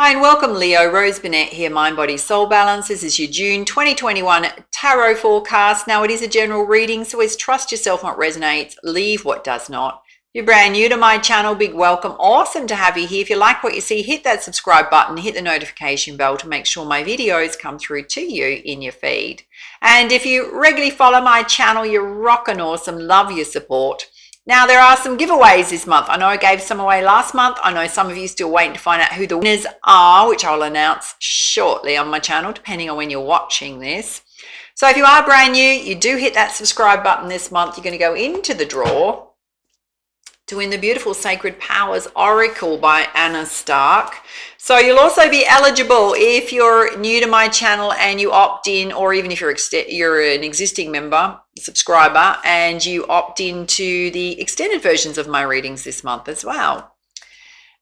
Hi and welcome, Leo. Rose Burnett here, Mind, Body, Soul Balance. This is your June 2021 tarot forecast. Now, it is a general reading, so always trust yourself what resonates, leave what does not. If you're brand new to my channel, big welcome. Awesome to have you here. If you like what you see, hit that subscribe button, hit the notification bell to make sure my videos come through to you in your feed. And if you regularly follow my channel, you're rockin' awesome. Love your support. Now, there are some giveaways this month. I know I gave some away last month. I know some of you still waiting to find out who the winners are, which I'll announce shortly on my channel, depending on when you're watching this. So if you are brand new, you do hit that subscribe button this month. You're going to go into the draw to win the beautiful Sacred Powers Oracle by Anna Stark. So you'll also be eligible if you're new to my channel and you opt in, or even if you're an existing member, subscriber, and you opt into the extended versions of my readings this month as well.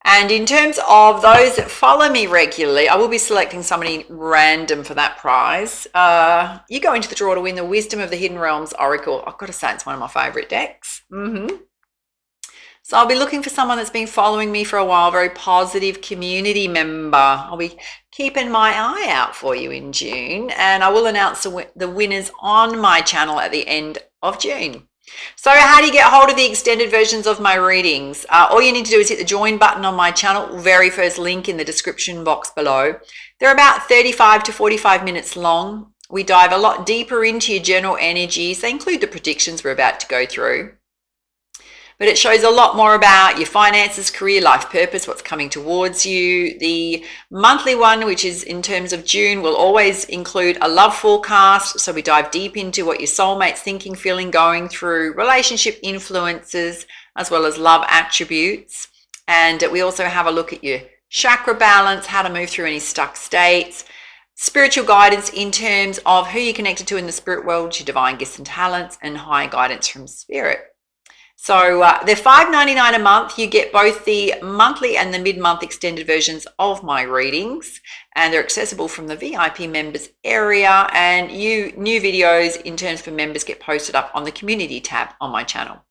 And in terms of those that follow me regularly, I will be selecting somebody random for that prize. You go into the draw to win the Wisdom of the Hidden Realms Oracle. I've got to say, it's one of my favorite decks. So I'll be looking for someone that's been following me for a while, very positive community member. I'll be keeping my eye out for you in June, and I will announce the winners on my channel at the end of June. So how do you get hold of the extended versions of my readings? All you need to do is hit the join button on my channel, very first link in the description box below. They're about 35 to 45 minutes long. We dive a lot deeper into your general energies. They include the predictions we're about to go through. But it shows a lot more about your finances, career, life purpose, what's coming towards you. The monthly one, which is in terms of June, will always include a love forecast. So we dive deep into what your soulmate's thinking, feeling, going through, relationship influences, as well as love attributes. And we also have a look at your chakra balance, how to move through any stuck states, spiritual guidance in terms of who you're connected to in the spirit world, your divine gifts and talents, and high guidance from spirit. So they're $5.99 a month. You get both the monthly and the mid-month extended versions of my readings, and they're accessible from the VIP members area, and new videos in terms for members get posted up on the community tab on my channel.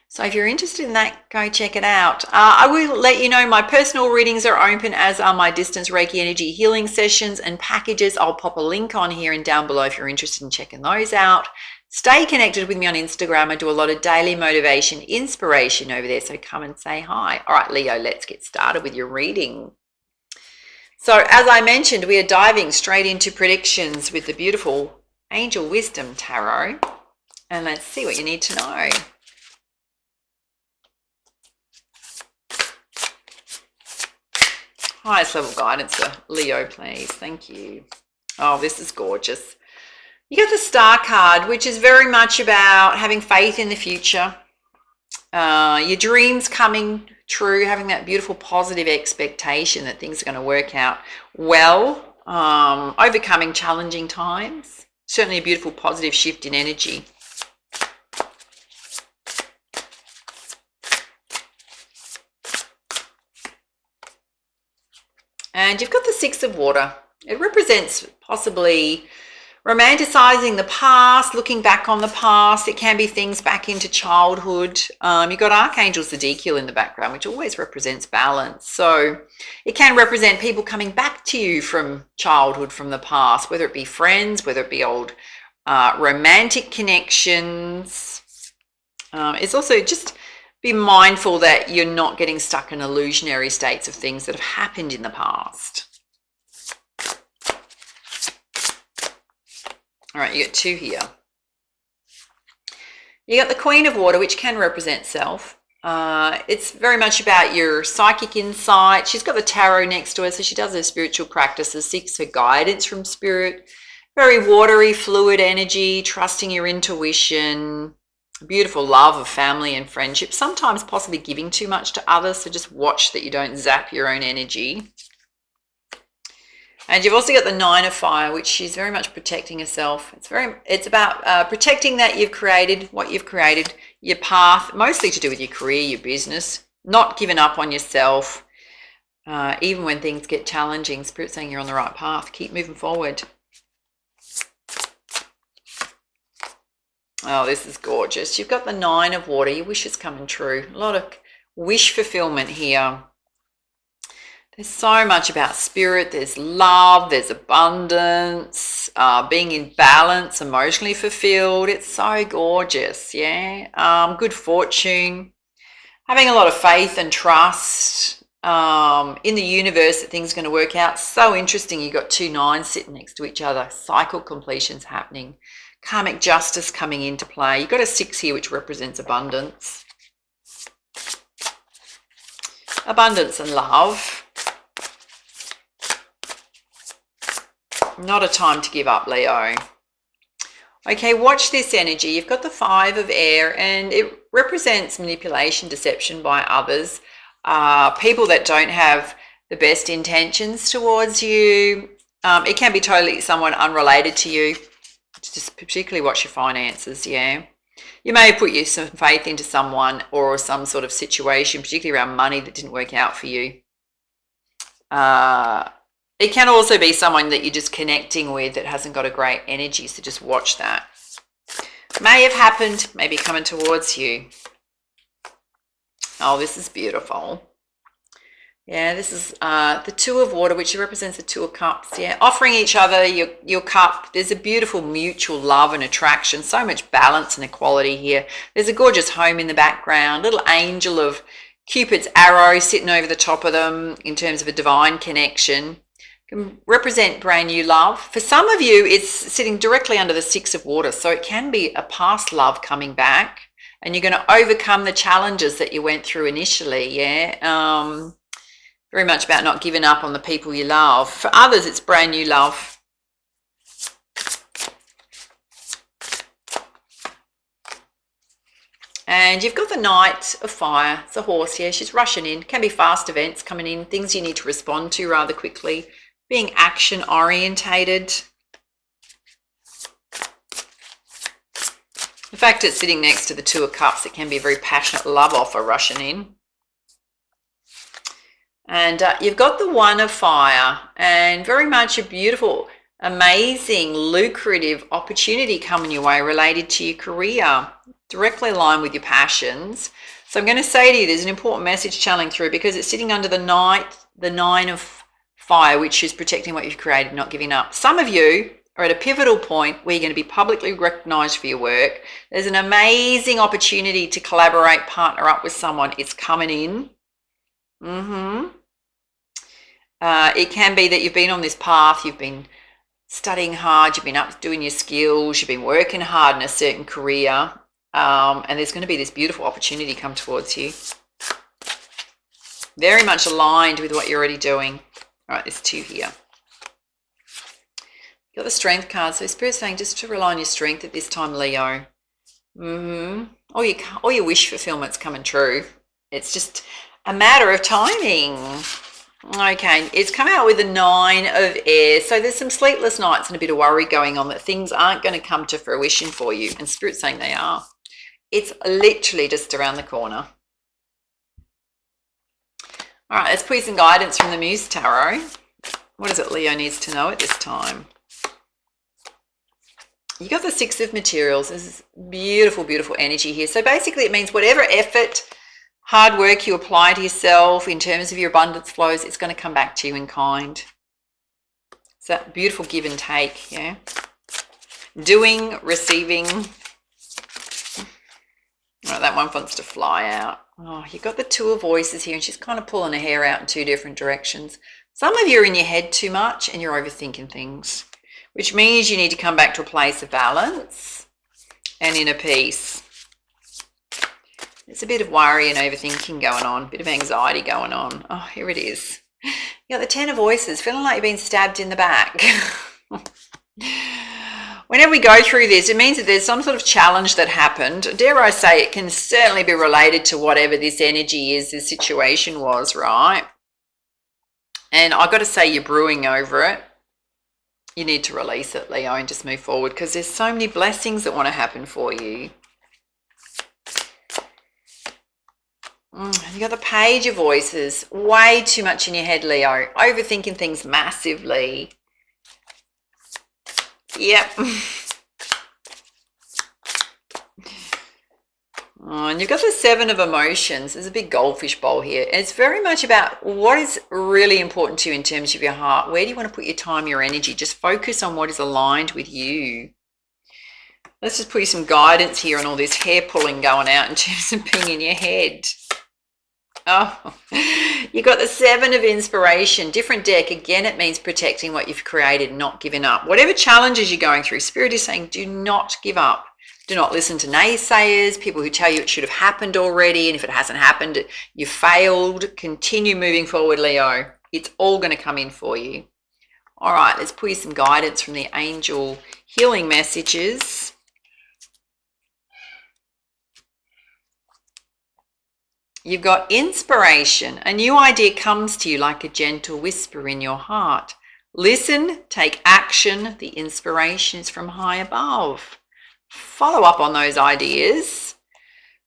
So if you're interested in that, go check it out. I will let you know my personal readings are open, as are my distance Reiki energy healing sessions and packages. I'll pop a link on here and down below if you're interested in checking those out. Stay connected with me on Instagram. I do a lot of daily motivation, inspiration over there, so come and say hi. All right, Leo, let's get started with your reading. So as I mentioned, we are diving straight into predictions with the beautiful Angel Wisdom Tarot. And let's see what you need to know. Highest level guidance for Leo, please. Thank you. Oh, this is gorgeous. You got the Star card, which is very much about having faith in the future, your dreams coming true, having that beautiful positive expectation that things are going to work out well, overcoming challenging times. Certainly a beautiful positive shift in energy. And you've got the Six of Water. It represents possibly romanticizing the past, looking back on the past. It can be things back into childhood. You've got Archangel Zedekiel in the background, which always represents balance. So it can represent people coming back to you from childhood, from the past, whether it be friends, whether it be old romantic connections. It's also just be mindful that you're not getting stuck in illusionary states of things that have happened in the past. All right, you got two here. You got the Queen of Water, which can represent self. It's very much about your psychic insight. She's got the tarot next to her, so she does her spiritual practices, seeks her guidance from spirit. Very watery, fluid energy, trusting your intuition, beautiful love of family and friendship, sometimes possibly giving too much to others, so just watch that you don't zap your own energy. And you've also got the Nine of Fire, which she's very much protecting herself. It's about protecting that you've created, what you've created, your path, mostly to do with your career, your business, not giving up on yourself, even when things get challenging. Spirit's saying you're on the right path. Keep moving forward. Oh, this is gorgeous. You've got the Nine of Water. Your wish is coming true. A lot of wish fulfillment here. There's so much about spirit. There's love, there's abundance, being in balance, emotionally fulfilled. It's so gorgeous, yeah. Good fortune, having a lot of faith and trust in the universe that things are going to work out. So interesting. You've got 2 9s sitting next to each other. Cycle completions happening. Karmic justice coming into play. You've got a 6 here, which represents abundance. Abundance and love. Not a time to give up, Leo. Okay, watch this energy. You've got the 5 of air, and it represents manipulation, deception by others. People that don't have the best intentions towards you. It can be totally someone unrelated to you. Just particularly watch your finances, yeah. You may have put some faith into someone or some sort of situation, particularly around money, that didn't work out for you. It can also be someone that you're just connecting with that hasn't got a great energy, so just watch that. May have happened, maybe coming towards you. Oh, this is beautiful. Yeah, this is the 2 of water, which represents the 2 of cups. Yeah, offering each other your cup. There's a beautiful mutual love and attraction. So much balance and equality here. There's a gorgeous home in the background. Little angel of Cupid's arrow sitting over the top of them in terms of a divine connection. Can represent brand new love. For some of you, it's sitting directly under the 6 of water. So it can be a past love coming back, and you're going to overcome the challenges that you went through initially. Yeah. Very much about not giving up on the people you love. For others, it's brand new love. And you've got the Knight of Fire. It's a horse, yeah. She's rushing in. Can be fast events coming in, things you need to respond to rather quickly. Being action orientated. The fact it's sitting next to the 2 of Cups, it can be a very passionate love offer rushing in. And you've got the 1 of Fire, and very much a beautiful, amazing, lucrative opportunity coming your way related to your career, directly aligned with your passions. So I'm going to say to you, there's an important message channeling through, because it's sitting under the 9 of Fire, which is protecting what you've created, not giving up. Some of you are at a pivotal point where you're going to be publicly recognized for your work. There's an amazing opportunity to collaborate, partner up with someone. It's coming in. It can be that you've been on this path, you've been studying hard, you've been up doing your skills, you've been working hard in a certain career, and there's going to be this beautiful opportunity come towards you. Very much aligned with what you're already doing. All right, there's 2 here. You've got the Strength card, so Spirit's saying just to rely on your strength at this time, Leo. All your wish fulfillment's coming true. It's just a matter of timing. Okay, it's come out with the 9 of Air. So there's some sleepless nights and a bit of worry going on that things aren't going to come to fruition for you. And Spirit's saying they are. It's literally just around the corner. All right, let's put some guidance from the Muse Tarot. What is it Leo needs to know at this time? You got the 6 of Materials. There's beautiful, beautiful energy here. So basically it means whatever effort, hard work you apply to yourself in terms of your abundance flows, it's going to come back to you in kind. It's that beautiful give and take, yeah? Doing, receiving. All right, that one wants to fly out. Oh, you've got the 2 of Voices here, and she's kind of pulling her hair out in 2 different directions. Some of you are in your head too much and you're overthinking things, which means you need to come back to a place of balance and inner peace. There's a bit of worry and overthinking going on, a bit of anxiety going on. Oh, here it is. You got the 10 of Voices, feeling like you've been stabbed in the back. Whenever we go through this, it means that there's some sort of challenge that happened. Dare I say, it can certainly be related to whatever this energy is, this situation was, right? And I've got to say, you're brewing over it. You need to release it, Leo, and just move forward, because there's so many blessings that want to happen for you. You got the Page of Voices. Way too much in your head, Leo. Overthinking things massively. Yep. Oh, and you've got the 7 of emotions. There's a big goldfish bowl here. It's very much about what is really important to you in terms of your heart. Where do you want to put your time, your energy? Just focus on what is aligned with you. Let's just put you some guidance here on all this hair pulling going out in terms of being in your head. Oh, you got the 7 of inspiration. Different deck. Again, it means protecting what you've created, not giving up. Whatever challenges you're going through, Spirit is saying do not give up. Do not listen to naysayers, people who tell you it should have happened already, and if it hasn't happened, you failed. Continue moving forward, Leo. It's all going to come in for you. All right, let's put you some guidance from the angel healing messages. You've got inspiration. A new idea comes to you like a gentle whisper in your heart. Listen, take action. The inspiration is from high above. Follow up on those ideas.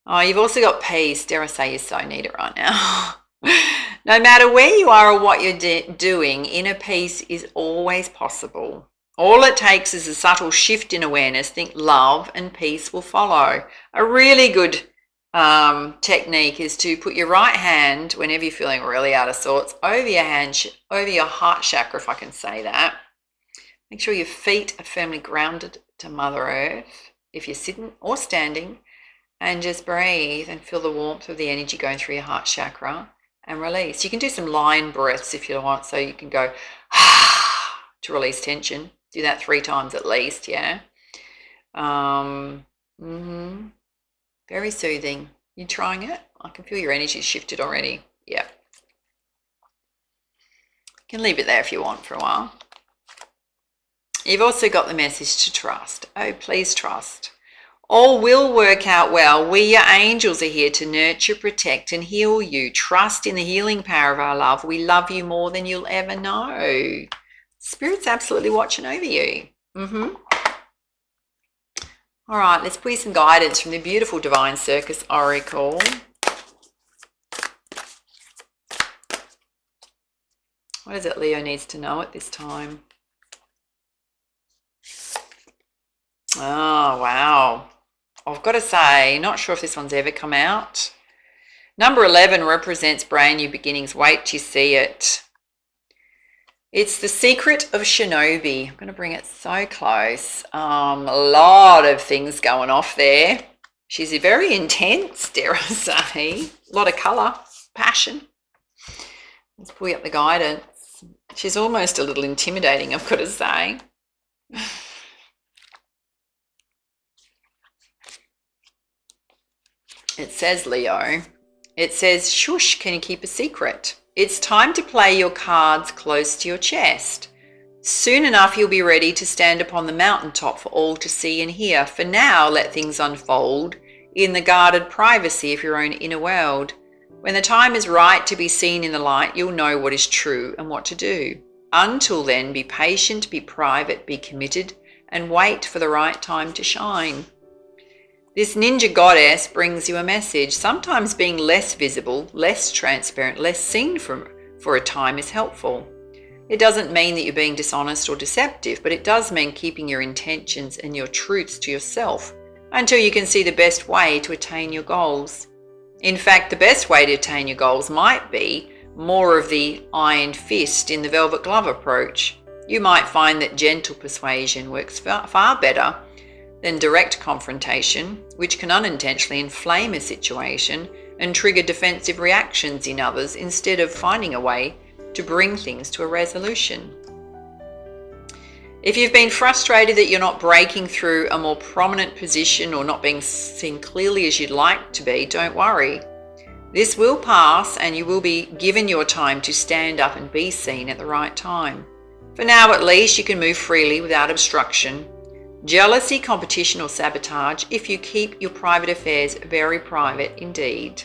Oh, you've also got peace. Dare I say you so need it right now. No matter where you are or what you're doing, inner peace is always possible. All it takes is a subtle shift in awareness. Think love and peace will follow. A really good technique is to put your right hand, whenever you're feeling really out of sorts, over your heart chakra, if I can say that. Make sure your feet are firmly grounded to Mother Earth, if you're sitting or standing, and just breathe and feel the warmth of the energy going through your heart chakra and release. You can do some lion breaths if you want, so you can go to release tension. Do that 3 times at least, yeah. Very soothing. You trying it? I can feel your energy shifted already. Yeah. You can leave it there if you want for a while. You've also got the message to trust. Oh, please trust. All will work out well. We, your angels, are here to nurture, protect, and heal you. Trust in the healing power of our love. We love you more than you'll ever know. Spirit's absolutely watching over you. All right, let's put you some guidance from the beautiful Divine Circus Oracle. What is it Leo needs to know at this time? Oh, wow. I've got to say, not sure if this one's ever come out. Number 11 represents brand new beginnings. Wait till you see it. It's the secret of Shinobi. I'm going to bring it so close. A lot of things going off there. She's very intense, dare I say. A lot of colour, passion. Let's pull up the guidance. She's almost a little intimidating, I've got to say. It says, Leo, it says, shush, can you keep a secret? It's time to play your cards close to your chest. Soon enough, you'll be ready to stand upon the mountaintop for all to see and hear. For now, let things unfold in the guarded privacy of your own inner world. When the time is right to be seen in the light, you'll know what is true and what to do. Until then, be patient, be private, be committed, and wait for the right time to shine. This ninja goddess brings you a message. Sometimes being less visible, less transparent, less seen for a time is helpful. It doesn't mean that you're being dishonest or deceptive, but it does mean keeping your intentions and your truths to yourself until you can see the best way to attain your goals. In fact, the best way to attain your goals might be more of the iron fist in the velvet glove approach. You might find that gentle persuasion works far better than direct confrontation, which can unintentionally inflame a situation and trigger defensive reactions in others instead of finding a way to bring things to a resolution. If you've been frustrated that you're not breaking through a more prominent position or not being seen clearly as you'd like to be, don't worry. This will pass and you will be given your time to stand up and be seen at the right time. For now, at least, you can move freely without obstruction. Jealousy, competition, or sabotage if you keep your private affairs very private indeed.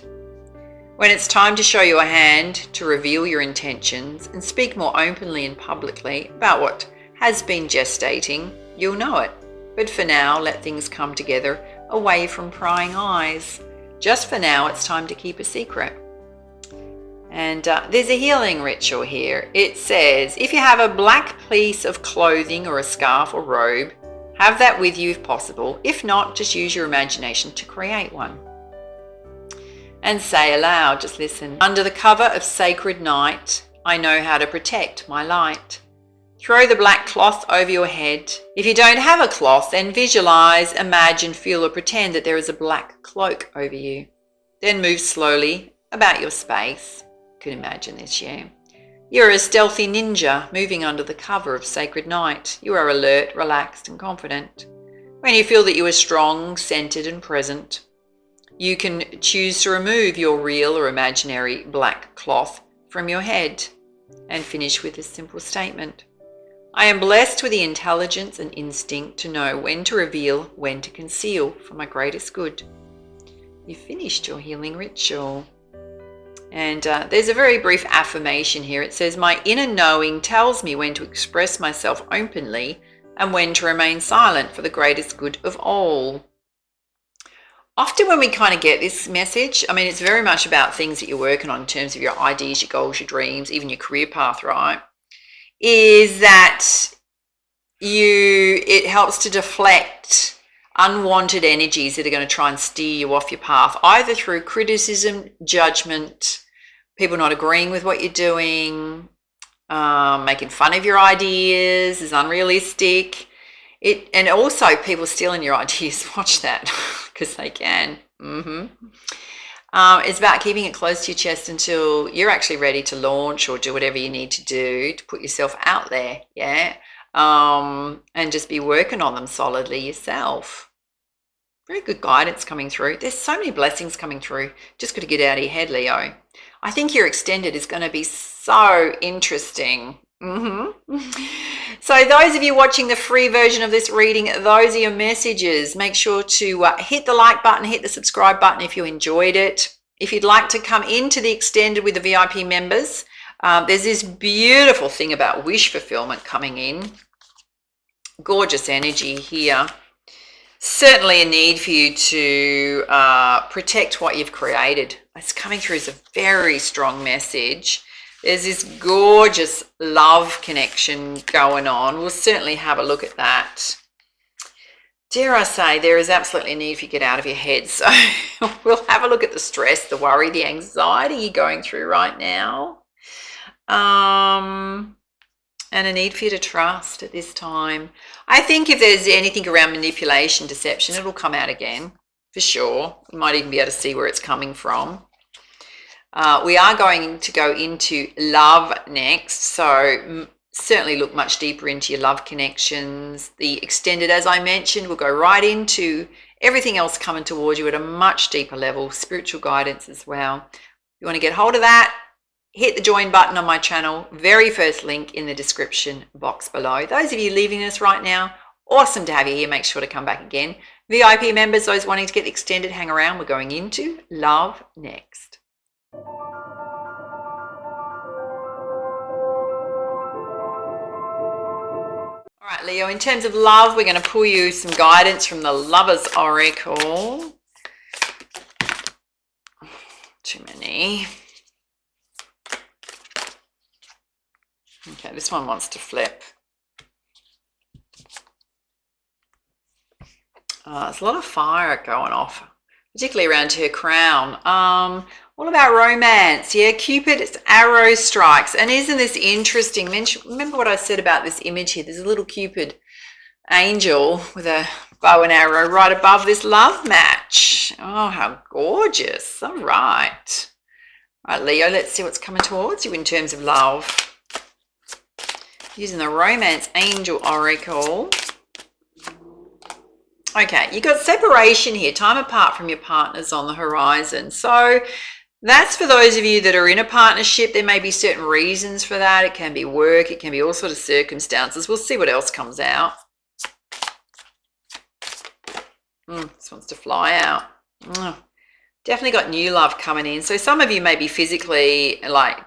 When it's time to show your hand, to reveal your intentions and speak more openly and publicly about what has been gestating, you'll know it. But for now, let things come together away from prying eyes. Just for now, it's time to keep a secret. And there's a healing ritual here. It says, if you have a black piece of clothing or a scarf or robe, have that with you if possible. If not, just use your imagination to create one. and say aloud, just listen. Under the cover of sacred night, I know how to protect my light. Throw the black cloth over your head. If you don't have a cloth, then visualize, imagine, feel, or pretend that there is a black cloak over you. Then move slowly about your space. You can imagine this, yeah. You're a stealthy ninja moving under the cover of sacred night. You are alert, relaxed, and confident. When you feel that you are strong, centered, and present, you can choose to remove your real or imaginary black cloth from your head and finish with this simple statement. I am blessed with the intelligence and instinct to know when to reveal, when to conceal for my greatest good. You've finished your healing ritual. And there's a very brief affirmation here. It says, my inner knowing tells me when to express myself openly and when to remain silent for the greatest good of all. Often when we kind of get this message, I mean, it's very much about things that you're working on in terms of your ideas, your goals, your dreams, even your career path, right? Is that it helps to deflect unwanted energies that are going to try and steer you off your path, either through criticism, judgment, people not agreeing with what you're doing, making fun of your ideas is unrealistic. And also people stealing your ideas. Watch that, because they can. It's about keeping it close to your chest until you're actually ready to launch or do whatever you need to do to put yourself out there, yeah? And just be working on them solidly yourself. Very good guidance coming through. There's so many blessings coming through. Just got to get out of your head, Leo. I think your extended is going to be so interesting. So those of you watching the free version of this reading, those are your messages. Make sure to hit the like button, hit the subscribe button if you enjoyed it. If you'd like to come into the extended with the VIP members, there's this beautiful thing about wish fulfillment coming in. Gorgeous energy here. Certainly a need for you to protect what you've created. It's coming through as a very strong message. There's this gorgeous love connection going on. We'll certainly have a look at that. Dare I say, there is absolutely a need for you to get out of your head. So we'll have a look at the stress, the worry, the anxiety you're going through right now. And a need for you to trust at this time. I think if there's anything around manipulation, deception, it'll come out again, for sure. You might even be able to see where it's coming from. We are going to go into love next, so certainly look much deeper into your love connections. The extended, as I mentioned, will go right into everything else coming towards you at a much deeper level, spiritual guidance as well. If you want to get hold of that, hit the join button on my channel, very first link in the description box below. Those of you leaving us right now, awesome to have you here. Make sure to come back again. VIP members, those wanting to get the extended, hang around. We're going into love next. All right, Leo, in terms of love, we're going to pull you some guidance from the Lover's Oracle. Too many. Okay, this one wants to flip. There's a lot of fire going off, particularly around her crown. All about romance. Yeah, Cupid's arrow strikes. And isn't this interesting? Remember what I said about this image here? There's a little Cupid angel with a bow and arrow right above this love match. Oh, how gorgeous. All right. All right, Leo, let's see what's coming towards you in terms of love. Using the Romance Angel Oracle. Okay, you got separation here, time apart from your partners on the horizon. So that's for those of you that are in a partnership. There may be certain reasons for that. It can be work. It can be all sorts of circumstances. We'll see what else comes out. This wants to fly out. Definitely got new love coming in. So some of you may be physically like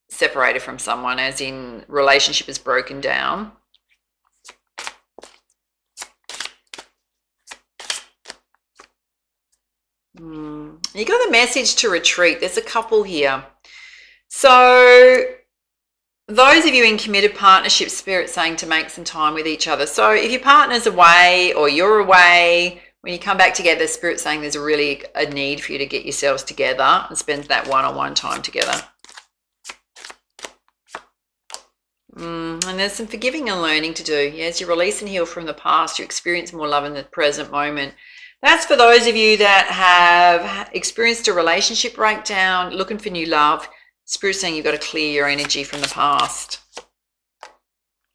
separated from someone, as in relationship is broken down. You got the message to retreat. There's a couple here. So those of you in committed partnership, Spirit saying to make some time with each other. So if your partner's away or you're away, When you come back together, Spirit's saying there's really a need for you to get yourselves together and spend that one-on-one time together. And there's some forgiving and learning to do. Yes, you release and heal from the past. You experience more love in the present moment. That's for those of you that have experienced a relationship breakdown, looking for new love. Spirit's saying you've got to clear your energy from the past.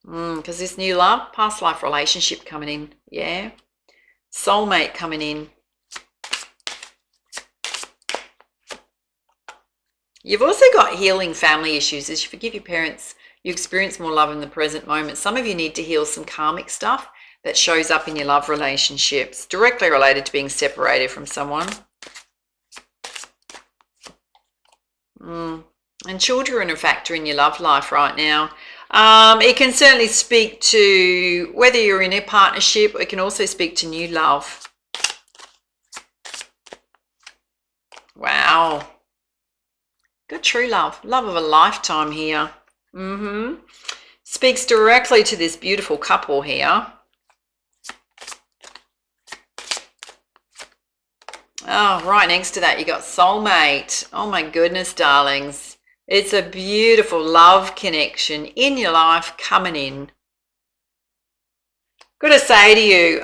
Because this new love, past life relationship coming in. Yeah. Soulmate coming in. You've also got healing family issues. As you forgive your parents, you experience more love in the present moment. Some of you need to heal some karmic stuff that shows up in your love relationships, directly related to being separated from someone. And children are a factor in your love life right now. It can certainly speak to whether you're in a partnership. It can also speak to new love. Wow. Good true love. Love of a lifetime here. Speaks directly to this beautiful couple here. Oh, right next to that, you got soulmate. Oh my goodness, darlings. It's a beautiful love connection in your life coming in. Got to say to you,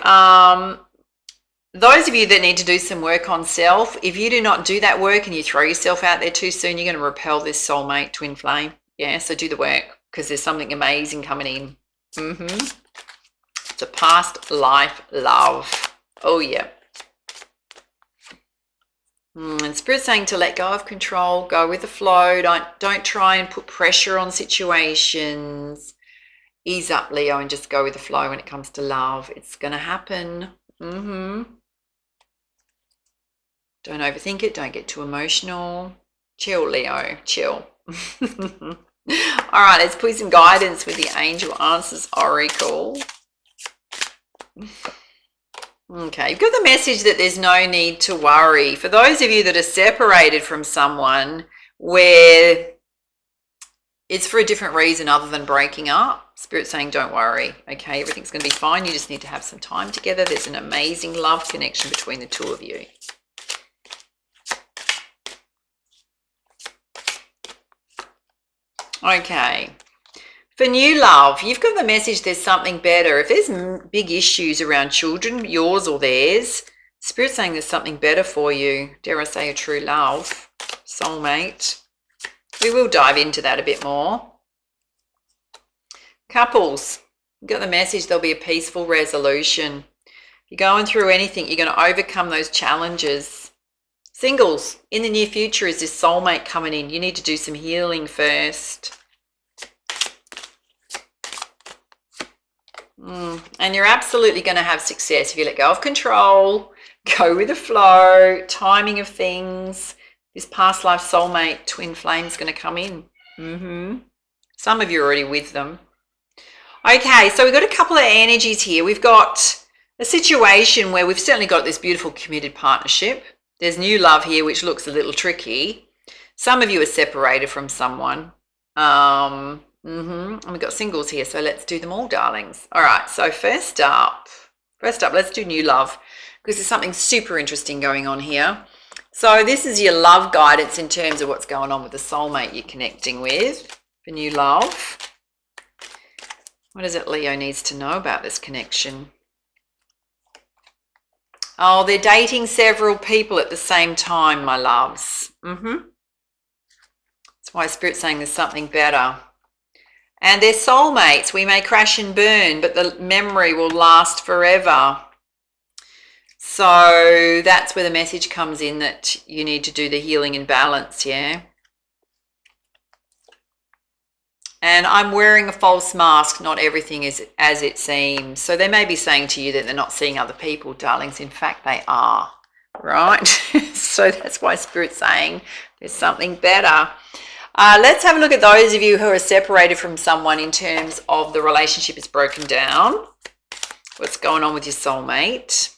those of you that need to do some work on self, if you do not do that work and you throw yourself out there too soon, you're going to repel this soulmate twin flame. Yeah, so do the work because there's something amazing coming in. It's a past life love. Oh, yeah. And Spirit's saying to let go of control, go with the flow. Don't try and put pressure on situations. Ease up, Leo, and just go with the flow when it comes to love. It's going to happen. Don't overthink it. Don't get too emotional. Chill, Leo. Chill. All right, let's put some guidance with the Angel Answers Oracle. Okay, you've got the message that there's no need to worry. For those of you that are separated from someone where it's for a different reason other than breaking up, Spirit's saying don't worry. Okay, everything's going to be fine. You just need to have some time together. There's an amazing love connection between the two of you. Okay. For new love, you've got the message there's something better. If there's big issues around children, yours or theirs, Spirit's saying there's something better for you. Dare I say a true love, soulmate. We will dive into that a bit more. Couples, you've got the message there'll be a peaceful resolution. If you're going through anything, you're going to overcome those challenges. Singles, in the near future is this soulmate coming in. You need to do some healing first. And you're absolutely going to have success if you let go of control, go with the flow, timing of things. This past life soulmate twin flame is going to come in. Some of you are already with them. Okay, so we've got a couple of energies here. We've got a situation where we've certainly got this beautiful committed partnership. There's new love here, which looks a little tricky. Some of you are separated from someone. And we've got singles here, so let's do them all, darlings. All right, so first up, let's do new love because there's something super interesting going on here. So this is your love guidance in terms of what's going on with the soulmate you're connecting with for new love. What is it Leo needs to know about this connection? Oh, they're dating several people at the same time, my loves. That's why Spirit's saying there's something better. And they're soulmates. We may crash and burn, but the memory will last forever. So that's where the message comes in that you need to do the healing and balance, yeah? And I'm wearing a false mask. Not everything is as it seems. So they may be saying to you that they're not seeing other people, darlings. In fact, they are, right? So that's why Spirit's saying there's something better. Let's have a look at those of you who are separated from someone in terms of the relationship is broken down. What's going on with your soulmate?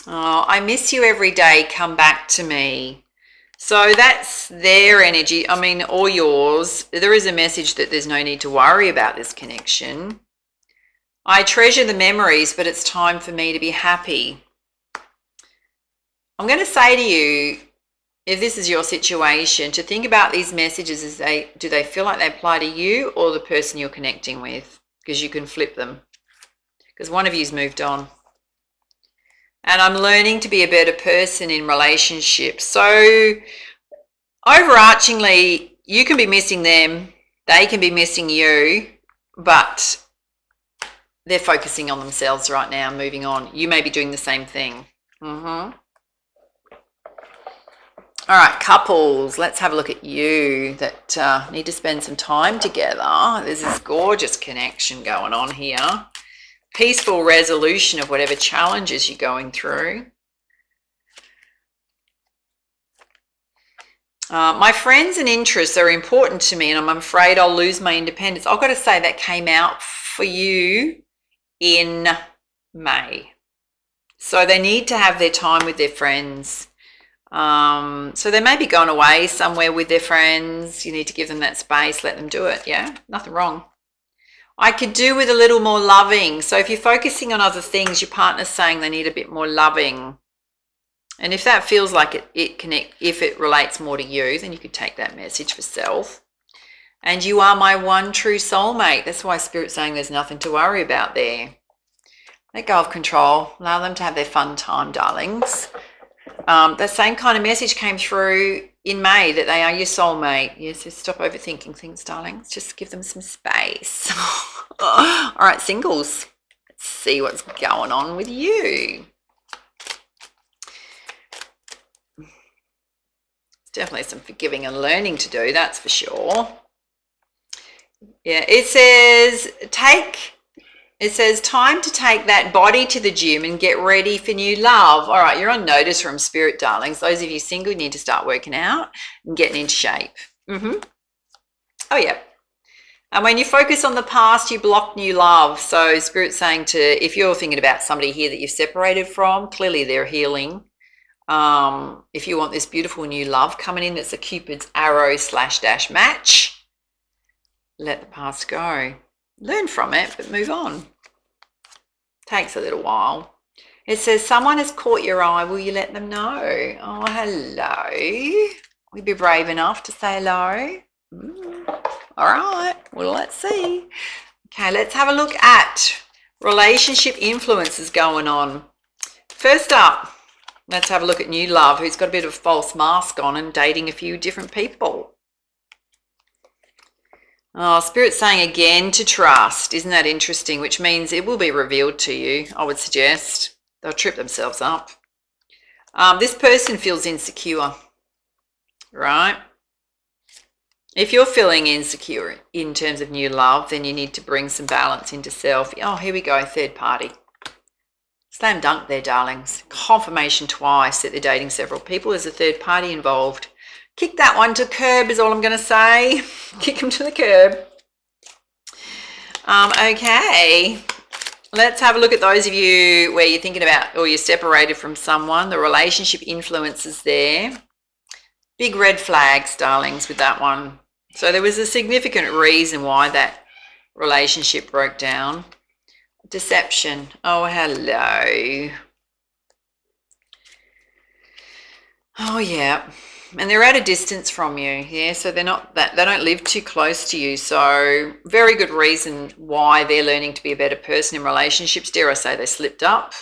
Oh, I miss you every day. Come back to me. So that's their energy. I mean, or yours. There is a message that there's no need to worry about this connection. I treasure the memories, but it's time for me to be happy. I'm going to say to you, if this is your situation, to think about these messages as do they feel like they apply to you or the person you're connecting with? Because you can flip them. Because one of you's moved on. And I'm learning to be a better person in relationships. So overarchingly, you can be missing them, they can be missing you, but they're focusing on themselves right now, moving on. You may be doing the same thing. All right, couples, let's have a look at you that need to spend some time together. There's this gorgeous connection going on here. Peaceful resolution of whatever challenges you're going through. My friends and interests are important to me, and I'm afraid I'll lose my independence. I've got to say that came out for you in May. So they need to have their time with their friends. So they may be going away somewhere with their friends. You need to give them that space, let them do it. Yeah, nothing wrong. I could do with a little more loving. So if you're focusing on other things, your partner's saying they need a bit more loving. And if that feels like if it relates more to you, then you could take that message for self. And you are my one true soulmate. That's why Spirit's saying there's nothing to worry about there. Let go of control. Allow them to have their fun time, darlings. That same kind of message came through in May, that they are your soulmate. Yes, just stop overthinking things, darlings. Just give them some space. All right, singles. Let's see what's going on with you. Definitely some forgiving and learning to do, that's for sure. Yeah, it says time to take that body to the gym and get ready for new love. All right, you're on notice from Spirit, darlings. Those of you single need to start working out and getting into shape. Oh, yeah. And when you focus on the past, you block new love. So Spirit's saying if you're thinking about somebody here that you've separated from, clearly they're healing. If you want this beautiful new love coming in, that's a Cupid's arrow /dash match. Let the past go. Learn from it, but move on. Takes a little while. It says, someone has caught your eye. Will you let them know? Oh, hello. Will you be brave enough to say hello? All right. Well, let's see. Okay, let's have a look at relationship influences going on. First up, let's have a look at new love, who's got a bit of a false mask on and dating a few different people. Oh, Spirit's saying again to trust. Isn't that interesting? Which means it will be revealed to you, I would suggest. They'll trip themselves up. This person feels insecure, right? If you're feeling insecure in terms of new love, then you need to bring some balance into self. Oh, here we go, third party. Slam dunk there, darlings. Confirmation twice that they're dating several people. There's a third party involved. Kick that one to the curb is all I'm going to say. Kick them to the curb. Okay. Let's have a look at those of you where you're thinking about or you're separated from someone. The relationship influences there. Big red flags, darlings, with that one. So there was a significant reason why that relationship broke down. Deception. Oh, hello. Oh, yeah. And they're at a distance from you. Yeah, so they don't live too close to you. So very good reason why they're learning to be a better person in relationships. Dare I say they slipped up.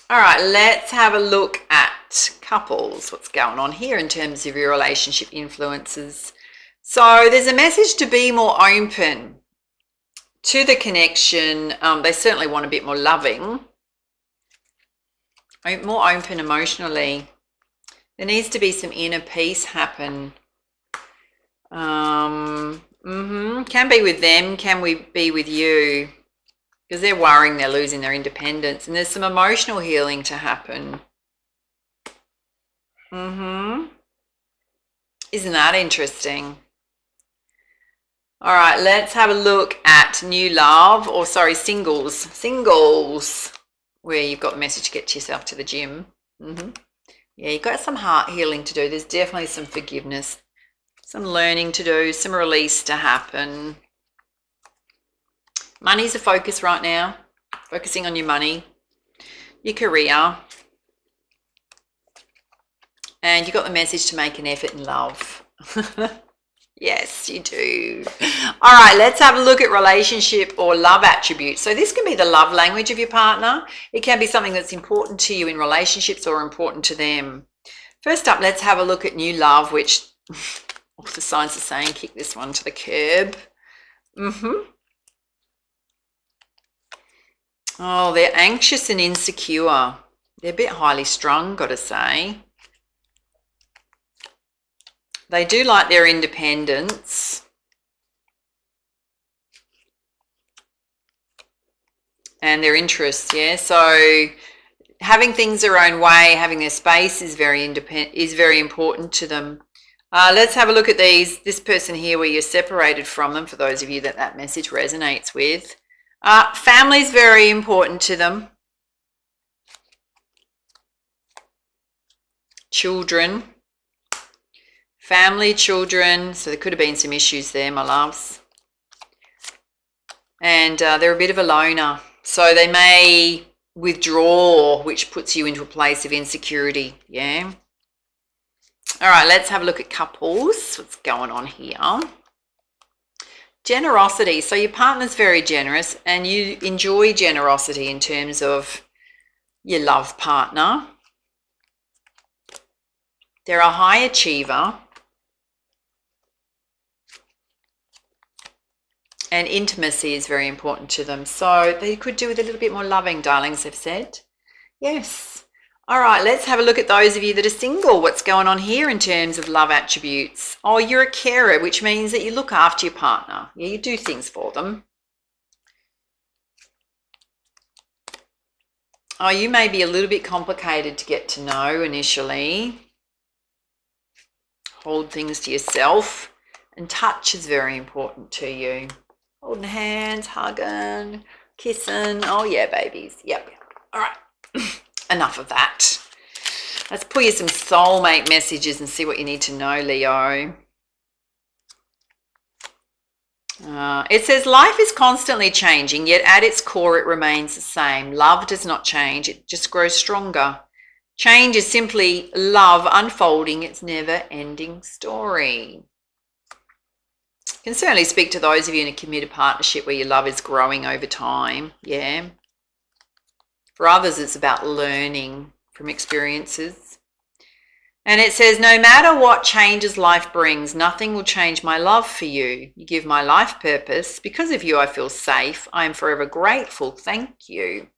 All right, let's have a look at couples. What's going on here in terms of your relationship influences? So there's a message to be more open to the connection. They certainly want a bit more loving, more open emotionally. There needs to be some inner peace happen. Can be with them, can we be with you? Because they're worrying they're losing their independence. And there's some emotional healing to happen. Isn't that interesting? All right, let's have a look at new love, or sorry, singles. Singles, where you've got the message to get yourself to the gym. Yeah, you've got some heart healing to do. There's definitely some forgiveness, some learning to do, some release to happen. Money's a focus right now. Focusing on your money, your career. And you got the message to make an effort in love. Yes, you do. All right, let's have a look at relationship or love attributes. So this can be the love language of your partner. It can be something that's important to you in relationships or important to them. First up, let's have a look at new love, which all the signs are saying kick this one to the curb. Oh, they're anxious and insecure. They're a bit highly strung, got to say. They do like their independence. And their interests, yeah. So having things their own way, having their space is very important to them. Let's have a look at this person here where you're separated from them, for those of you that message resonates with. Family is very important to them. Children. Family, children. So there could have been some issues there, my loves. And they're a bit of a loner. So they may withdraw, which puts you into a place of insecurity, yeah? All right, let's have a look at couples. What's going on here? Generosity. So your partner's very generous and you enjoy generosity in terms of your love partner. They're a high achiever. And intimacy is very important to them. So they could do with a little bit more loving, darlings, they've said. Yes. All right, let's have a look at those of you that are single. What's going on here in terms of love attributes? Oh, you're a carer, which means that you look after your partner. Yeah, you do things for them. Oh, you may be a little bit complicated to get to know initially. Hold things to yourself. And touch is very important to you. Holding hands, hugging, kissing. Oh, yeah, babies. Yep. All right. Enough of that. Let's pull you some soulmate messages and see what you need to know, Leo. It says life is constantly changing, yet at its core it remains the same. Love does not change. It just grows stronger. Change is simply love unfolding its never-ending story. Can certainly speak to those of you in a committed partnership where your love is growing over time, yeah. For others, it's about learning from experiences. And it says, no matter what changes life brings, nothing will change my love for you. You give my life purpose. Because of you, I feel safe. I am forever grateful. Thank you.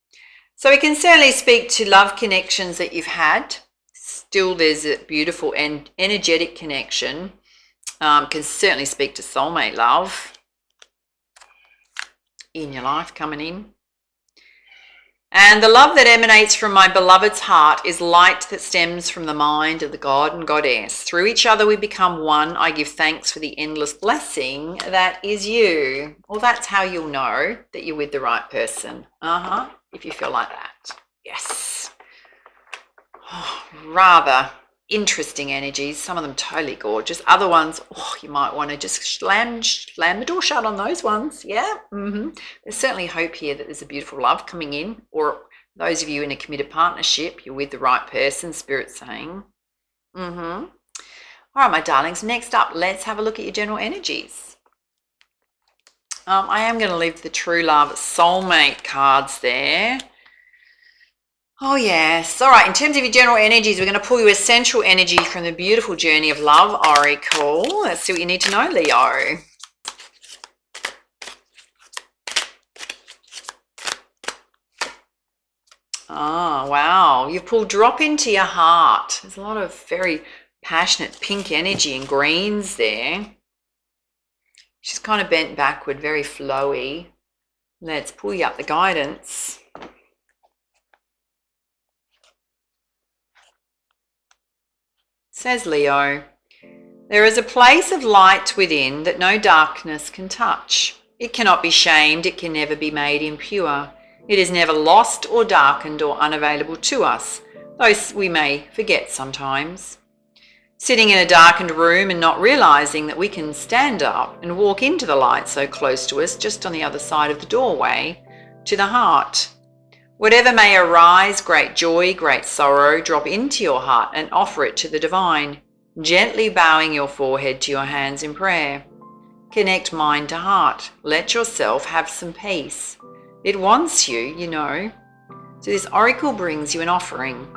So it can certainly speak to love connections that you've had. Still, there's a beautiful and energetic connection. Can certainly speak to soulmate love in your life coming in. And the love that emanates from my beloved's heart is light that stems from the mind of the God and Goddess. Through each other we become one. I give thanks for the endless blessing that is you. Well, that's how you'll know that you're with the right person. If you feel like that. Yes. Oh, rather interesting energies. Some of them totally gorgeous. Other ones, oh, you might want to just slam the door shut on those ones. Yeah. There's certainly hope here that there's a beautiful love coming in, or those of you in a committed partnership, you're with the right person, Spirit's saying. All right, my darlings, next up, let's have a look at your general energies. I am going to leave the true love soulmate cards there. Oh, yes. All right. In terms of your general energies, we're going to pull you essential energy from the beautiful Journey of Love Oracle. Let's see what you need to know, Leo. Oh, wow. You've pulled Drop Into Your Heart. There's a lot of very passionate pink energy and greens there. She's kind of bent backward, very flowy. Let's pull you up the guidance. Says Leo, there is a place of light within that no darkness can touch. It cannot be shamed, it can never be made impure. It is never lost or darkened or unavailable to us, though we may forget sometimes. Sitting in a darkened room and not realizing that we can stand up and walk into the light so close to us, just on the other side of the doorway to the heart. Whatever may arise, great joy, great sorrow, drop into your heart and offer it to the divine, gently bowing your forehead to your hands in prayer. Connect mind to heart. Let yourself have some peace. It wants you, you know. So this oracle brings you an offering.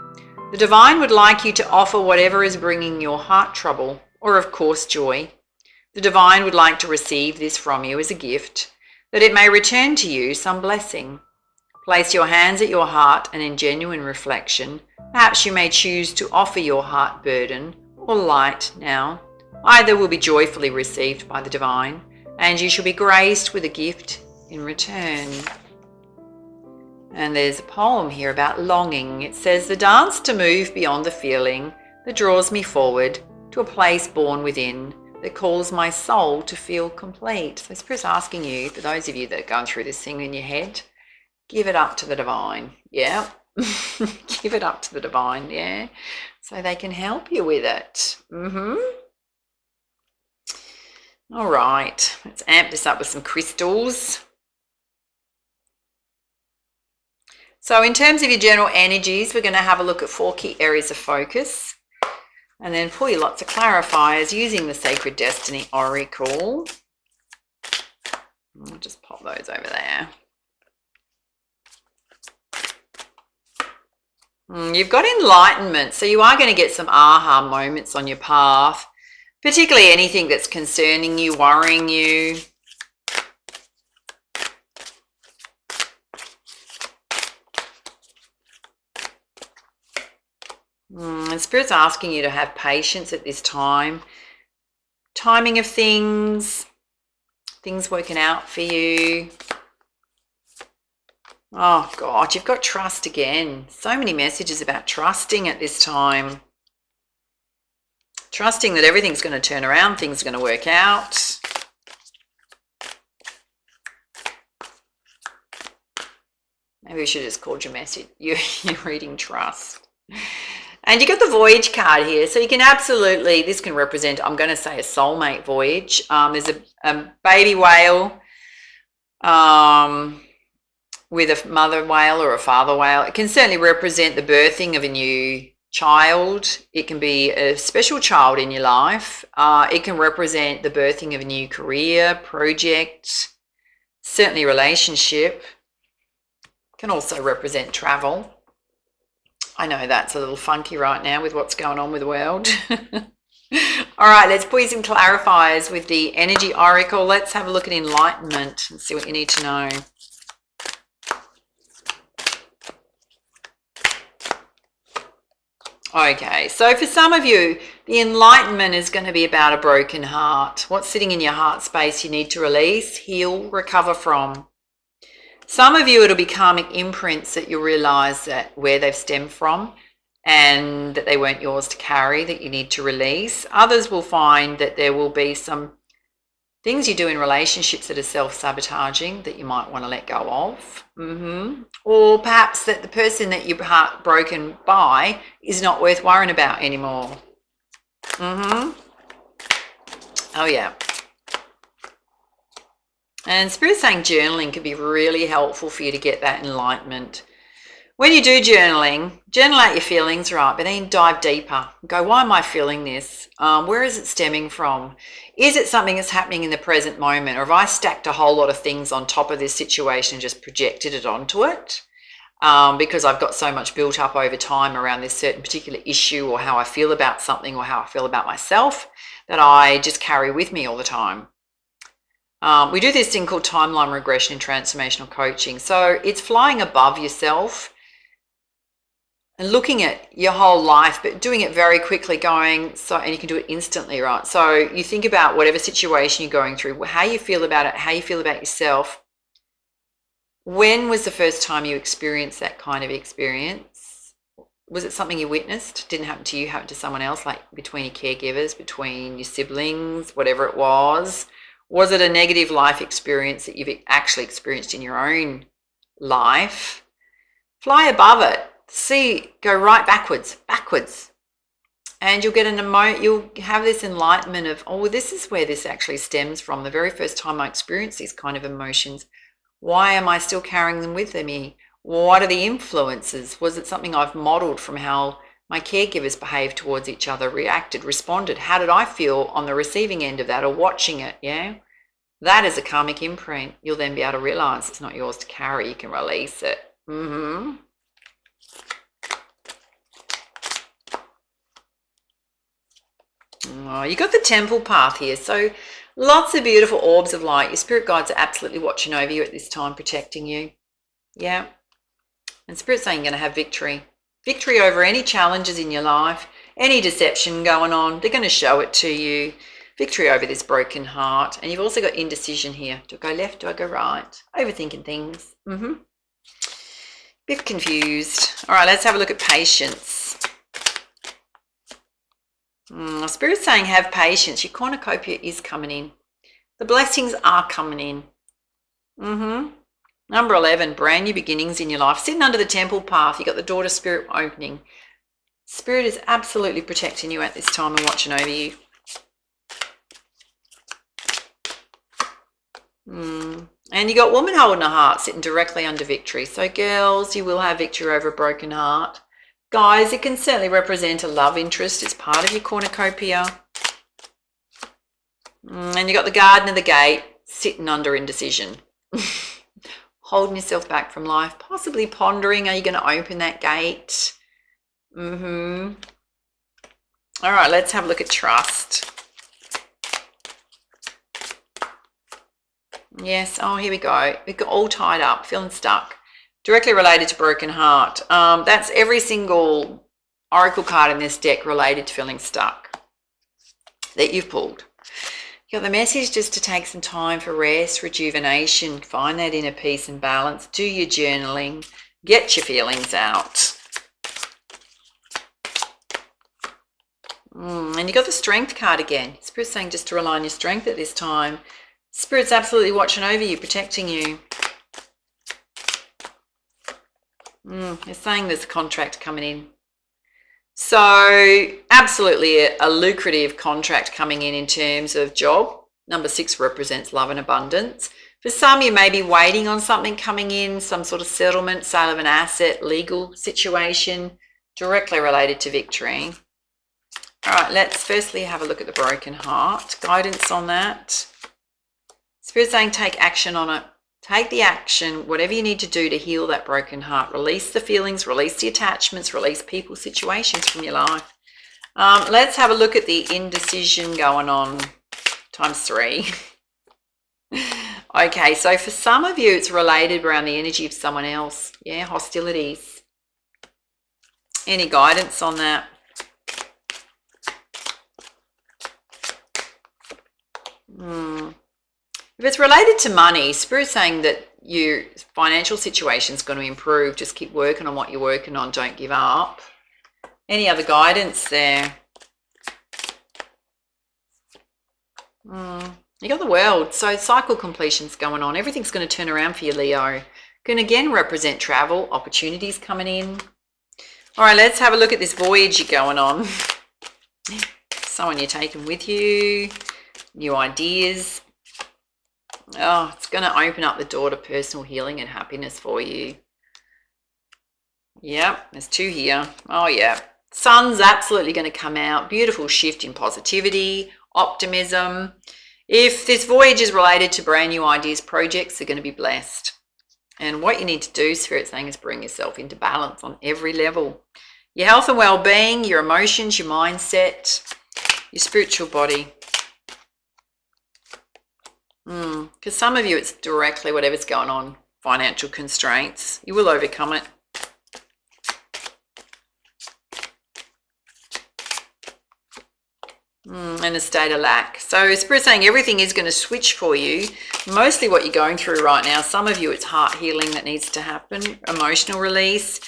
The divine would like you to offer whatever is bringing your heart trouble, or of course joy. The divine would like to receive this from you as a gift, that it may return to you some blessing. Place your hands at your heart and in genuine reflection, perhaps you may choose to offer your heart burden or light now. Either will be joyfully received by the divine, and you shall be graced with a gift in return. And there's a poem here about longing. It says, the dance to move beyond the feeling that draws me forward to a place born within that calls my soul to feel complete. So Spirit's asking you, for those of you that are going through this thing in your head, give it up to the divine. Yeah. Give it up to the divine. Yeah. So they can help you with it. All right. Let's amp this up with some crystals. So in terms of your general energies, we're going to have a look at 4 key areas of focus and then pull you lots of clarifiers using the Sacred Destiny Oracle. I'll just pop those over there. You've got enlightenment, so you are going to get some aha moments on your path, particularly anything that's concerning you, worrying you. And Spirit's asking you to have patience at this time. Timing of things working out for you. Oh God, you've got trust again. So many messages about trusting at this time. Trusting that everything's going to turn around, things are going to work out. Maybe we should have just called your message. You're reading trust. And you got the voyage card here. So you can absolutely, this can represent, I'm going to say a soulmate voyage. There's a baby whale with a mother whale or a father whale. It can certainly represent the birthing of a new child. It can be a special child in your life. It can represent the birthing of a new career, project, certainly relationship. It can also represent travel. I know that's a little funky right now with what's going on with the world. All right, let's put some clarifiers with the Energy Oracle. Let's have a look at enlightenment and see what you need to know. Okay, so for some of you, the enlightenment is going to be about a broken heart. What's sitting in your heart space you need to release, heal, recover from. Some of you, it'll be karmic imprints that you'll realize that where they've stemmed from and that they weren't yours to carry, that you need to release. Others will find that there will be some things you do in relationships that are self-sabotaging that you might want to let go of. Or perhaps that the person that you're heartbroken by is not worth worrying about anymore. Oh yeah. And Spirit's saying journaling can be really helpful for you to get that enlightenment. When you do journaling, journal out your feelings, right? But then dive deeper. Go, why am I feeling this? Where is it stemming from? Is it something that's happening in the present moment? Or have I stacked a whole lot of things on top of this situation and just projected it onto it? Because I've got so much built up over time around this certain particular issue or how I feel about something or how I feel about myself that I just carry with me all the time. We do this thing called timeline regression in transformational coaching. So it's flying above yourself and looking at your whole life, but doing it very quickly, and you can do it instantly, right? So you think about whatever situation you're going through, how you feel about it, how you feel about yourself. When was the first time you experienced that kind of experience? Was it something you witnessed? Didn't happen to you, happened to someone else, like between your caregivers, between your siblings, whatever it was? Was it a negative life experience that you've actually experienced in your own life? Fly above it. See, go right backwards, And you'll get you'll have this enlightenment of, oh, this is where this actually stems from. The very first time I experienced these kind of emotions, why am I still carrying them with me? What are the influences? Was it something I've modeled from how my caregivers behaved towards each other, reacted, responded? How did I feel on the receiving end of that or watching it? Yeah. That is a karmic imprint. You'll then be able to realize it's not yours to carry. You can release it. Oh, you got the temple path here. So lots of beautiful orbs of light. Your spirit guides are absolutely watching over you at this time, protecting you. Yeah. And spirit's saying you're going to have victory. Victory over any challenges in your life, any deception going on. They're going to show it to you. Victory over this broken heart. And you've also got indecision here. Do I go left? Do I go right? Overthinking things. Bit confused. All right, let's have a look at patience. Spirit's saying have patience. Your cornucopia is coming in. The blessings are coming in. Number 11, brand new beginnings in your life. Sitting under the temple path, you got the door to spirit opening. Spirit is absolutely protecting you at this time and watching over you. And you got woman holding a heart sitting directly under victory. So girls, you will have victory over a broken heart. Guys, it can certainly represent a love interest. It's part of your cornucopia. And you got the garden of the gate sitting under indecision. Holding yourself back from life, possibly pondering, are you going to open that gate? All right, let's have a look at trust. Yes, oh, here we go. We got all tied up, feeling stuck. Directly related to broken heart. That's every single oracle card in this deck related to feeling stuck that you've pulled. You got the message just to take some time for rest, rejuvenation, find that inner peace and balance, do your journaling, get your feelings out. And you got the strength card again. Spirit's saying just to rely on your strength at this time. Spirit's absolutely watching over you, protecting you. They're saying there's a contract coming in. So absolutely a lucrative contract coming in terms of job. Number 6 represents love and abundance. For some, you may be waiting on something coming in, some sort of settlement, sale of an asset, legal situation, directly related to victory. All right, let's firstly have a look at the broken heart. Guidance on that. Spirit's saying take action on it. Take the action, whatever you need to do to heal that broken heart. Release the feelings, release the attachments, release people, situations from your life. Let's have a look at the indecision going on ×3. Okay, so for some of you, it's related around the energy of someone else. Yeah, hostilities. Any guidance on that? If it's related to money, Spirit's saying that your financial situation is going to improve. Just keep working on what you're working on. Don't give up. Any other guidance there? You got the world. So cycle completions going on. Everything's going to turn around for you, Leo. Can again represent travel, opportunities coming in. All right, let's have a look at this voyage you're going on. Someone you're taking with you. New ideas. Oh, it's going to open up the door to personal healing and happiness for you. Yep, there's 2 here. Oh, yeah. Sun's absolutely going to come out. Beautiful shift in positivity, optimism. If this voyage is related to brand new ideas, projects are going to be blessed. And what you need to do, Spirit's saying, is bring yourself into balance on every level. Your health and well-being, your emotions, your mindset, your spiritual body. Because some of you, it's directly whatever's going on, financial constraints. You will overcome it. And a state of lack. So Spirit's saying everything is going to switch for you. Mostly what you're going through right now. Some of you, it's heart healing that needs to happen, emotional release.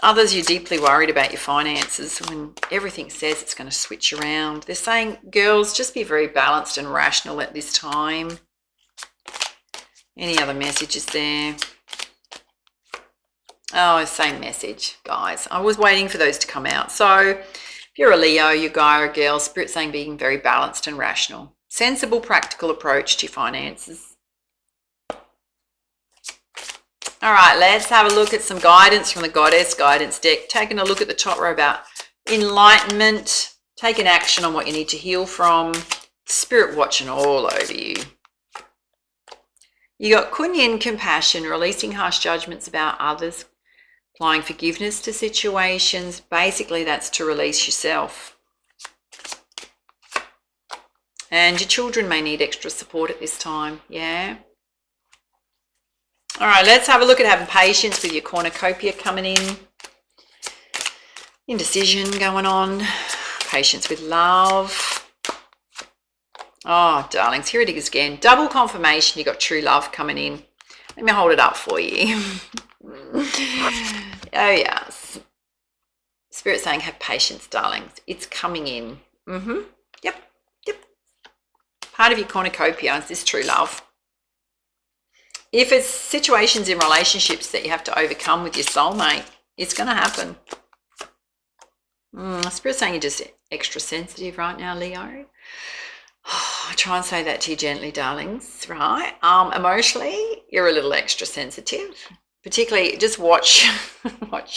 Others, you're deeply worried about your finances when everything says it's going to switch around. They're saying, girls, just be very balanced and rational at this time. Any other messages there? Oh, same message, guys. I was waiting for those to come out. So If you're a Leo, you guy or girl, Spirit saying being very balanced and rational. Sensible, practical approach to your finances. All right, let's have a look at some guidance from the Goddess Guidance deck. Taking a look at the top row about enlightenment, taking action on what you need to heal from. Spirit watching all over you. You got Kunyin, compassion, releasing harsh judgments about others, applying forgiveness to situations. Basically, that's to release yourself. And your children may need extra support at this time, yeah? All right, let's have a look at having patience with your cornucopia coming in. Indecision going on. Patience with love. Oh, darlings, here it is again. Double confirmation, you got true love coming in. Let me hold it up for you. Oh, yes. Spirit saying have patience, darlings. It's coming in. Yep. Part of your cornucopia is this true love. If it's situations in relationships that you have to overcome with your soulmate, it's going to happen. Spirit's saying you're just extra sensitive right now, Leo. I try and say that to you gently, darlings, right? Emotionally, you're a little extra sensitive. Particularly, just watch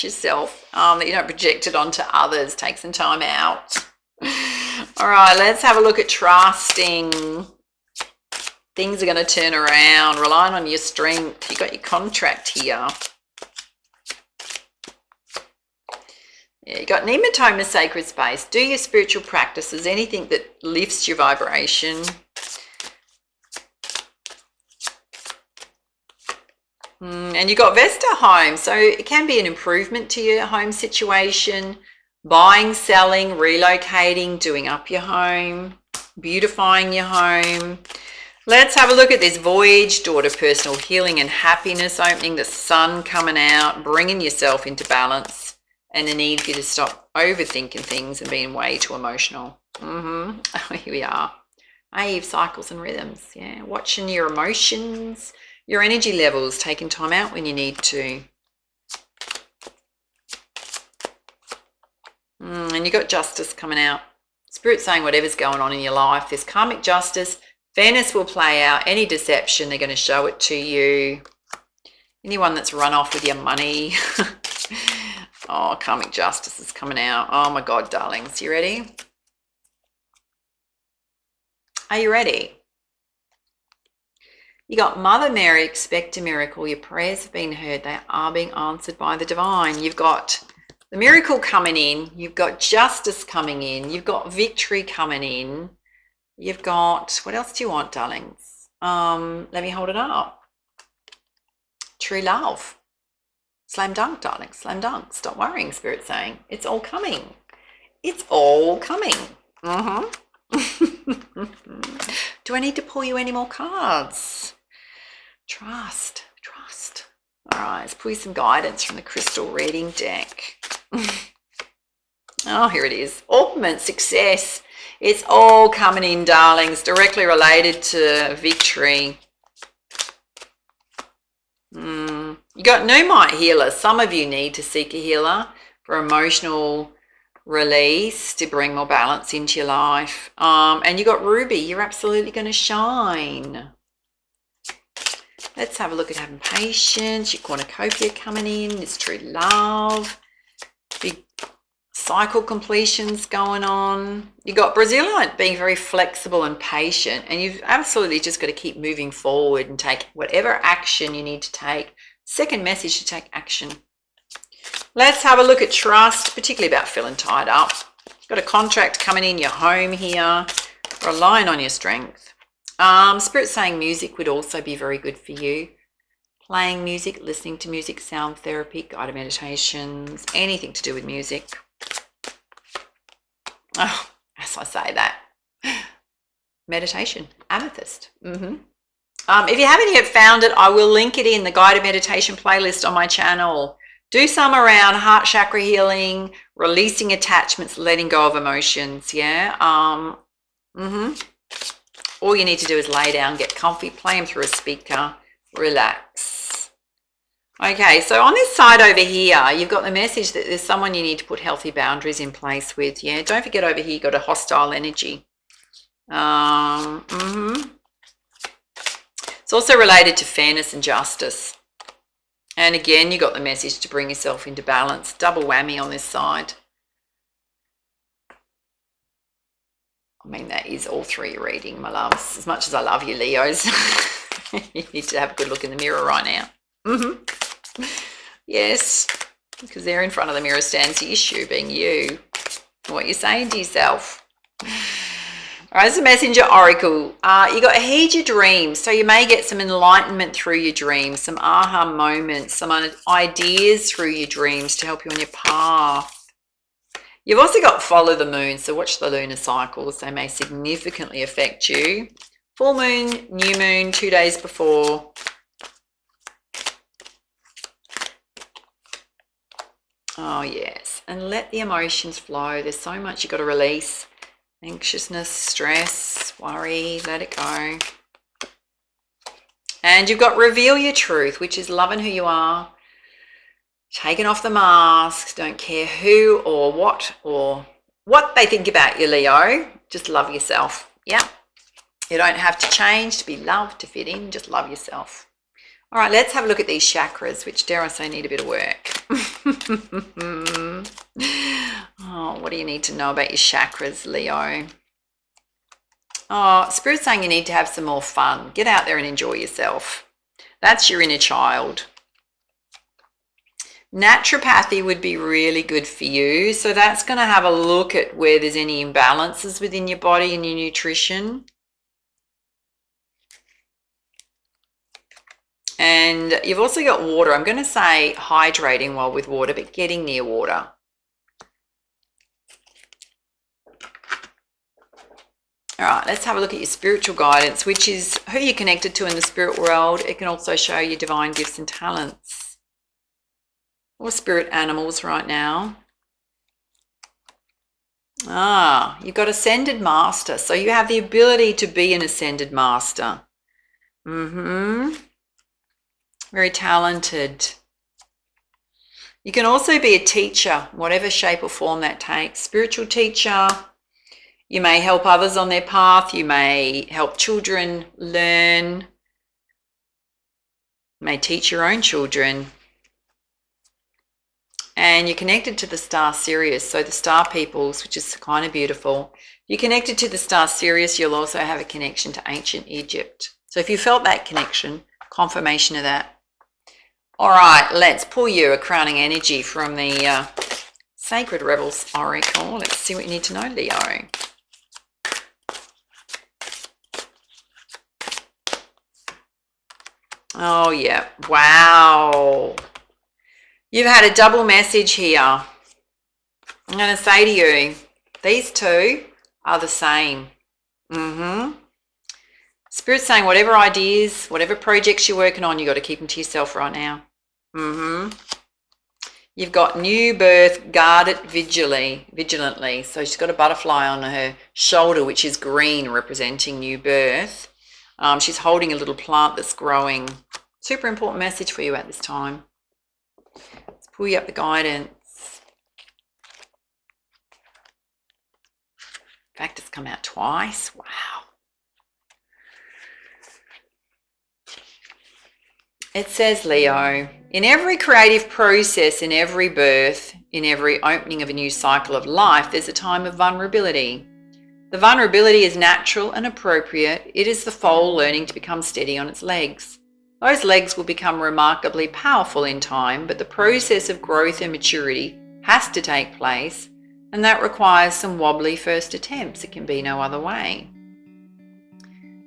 yourself, that you don't project it onto others. Take some time out. All right, let's have a look at trusting. Things are going to turn around, relying on your strength. You got your contract here. Yeah, you got Nematoma, sacred space. Do your spiritual practices, anything that lifts your vibration. And you got Vesta home, so it can be an improvement to your home situation. Buying, selling, relocating, doing up your home, beautifying your home. Let's have a look at this voyage, door to personal healing and happiness, opening the sun coming out, bringing yourself into balance, and the need for you to stop overthinking things and being way too emotional. Oh, here we are. Eve, cycles and rhythms. Yeah, watching your emotions, your energy levels, taking time out when you need to. And you got justice coming out. Spirit saying whatever's going on in your life, there's karmic justice. Fairness will play out. Any deception, they're going to show it to you. Anyone that's run off with your money. Oh, karmic justice is coming out. Oh my God, darlings. You ready? Are you ready? You got Mother Mary, expect a miracle. Your prayers have been heard. They are being answered by the divine. You've got the miracle coming in. You've got justice coming in. You've got victory coming in. You've got, what else do you want, darlings? Let me hold it up. True love. Slam dunk, darling. Slam dunk. Stop worrying, Spirit saying. It's all coming. It's all coming. Do I need to pull you any more cards? Trust. All right, let's pull you some guidance from the crystal reading deck. Oh, here it is. Ultimate success. It's all coming in, darlings, directly related to victory. You got Pneumite healer. Some of you need to seek a healer for emotional release to bring more balance into your life. And you got Ruby. You're absolutely going to shine. Let's have a look at having patience. Your cornucopia coming in. This true love. Big cycle completions going on. You got Brazilian being very flexible and patient, and you've absolutely just got to keep moving forward and take whatever action you need to take. Second message to take action. Let's have a look at trust, particularly about feeling tied up. Got a contract coming in your home here. Relying on your strength. Spirit saying music would also be very good for you. Playing music, listening to music, sound therapy, guided meditations, anything to do with music. Oh, as I say that. Meditation, amethyst. If you haven't yet found it, I will link it in the guided meditation playlist on my channel. Do some around heart chakra healing, releasing attachments, letting go of emotions. Yeah. All you need to do is lay down, get comfy, play them through a speaker, relax. Okay, so on this side over here, you've got the message that there's someone you need to put healthy boundaries in place with. Yeah, don't forget over here you've got a hostile energy. It's also related to fairness and justice. And again, you got the message to bring yourself into balance. Double whammy on this side. I mean, that is all through your reading, my loves. As much as I love you, Leos, you need to have a good look in the mirror right now. Yes, because there in front of the mirror stands the issue, being you, what you're saying to yourself. All right, it's a messenger oracle. You got heed your dreams. So you may get some enlightenment through your dreams, some aha moments, some ideas through your dreams to help you on your path. You've also got follow the moon. So watch the lunar cycles. They may significantly affect you. Full moon, new moon, 2 days before. Oh, yes. And let the emotions flow. There's so much you've got to release. Anxiousness, stress, worry, let it go. And you've got reveal your truth, which is loving who you are, taking off the masks, don't care who or what they think about you, Leo. Just love yourself. Yeah. You don't have to change to be loved, to fit in. Just love yourself. All right, let's have a look at these chakras, which dare I say need a bit of work. Oh, what do you need to know about your chakras, Leo? Oh, Spirit's saying you need to have some more fun. Get out there and enjoy yourself. That's your inner child. Naturopathy would be really good for you. So that's going to have a look at where there's any imbalances within your body and your nutrition. And you've also got water. I'm going to say hydrating while with water, but getting near water. All right, let's have a look at your spiritual guidance, which is who you're connected to in the spirit world. It can also show you divine gifts and talents or spirit animals right now. You've got ascended master. So you have the ability to be an ascended master. Very talented. You can also be a teacher, whatever shape or form that takes. Spiritual teacher. You may help others on their path. You may help children learn. You may teach your own children. And you're connected to the star Sirius, so the star peoples, which is kind of beautiful. You're connected to the star Sirius, you'll also have a connection to ancient Egypt. So if you felt that connection, confirmation of that. All right, let's pull you a crowning energy from the Sacred Rebels Oracle. Let's see what you need to know, Leo. Oh, yeah. Wow. You've had a double message here. I'm going to say to you, these two are the same. Spirit's saying whatever ideas, whatever projects you're working on, you've got to keep them to yourself right now. You've got new birth, guard it vigilantly. So she's got a butterfly on her shoulder, which is green, representing new birth. She's holding a little plant that's growing. Super important message for you at this time. Let's pull you up the guidance. In fact, it's come out twice. Wow. It says, Leo, in every creative process, in every birth, in every opening of a new cycle of life, there's a time of vulnerability. The vulnerability is natural and appropriate. It is the foal learning to become steady on its legs. Those legs will become remarkably powerful in time, but the process of growth and maturity has to take place, and that requires some wobbly first attempts. It can be no other way.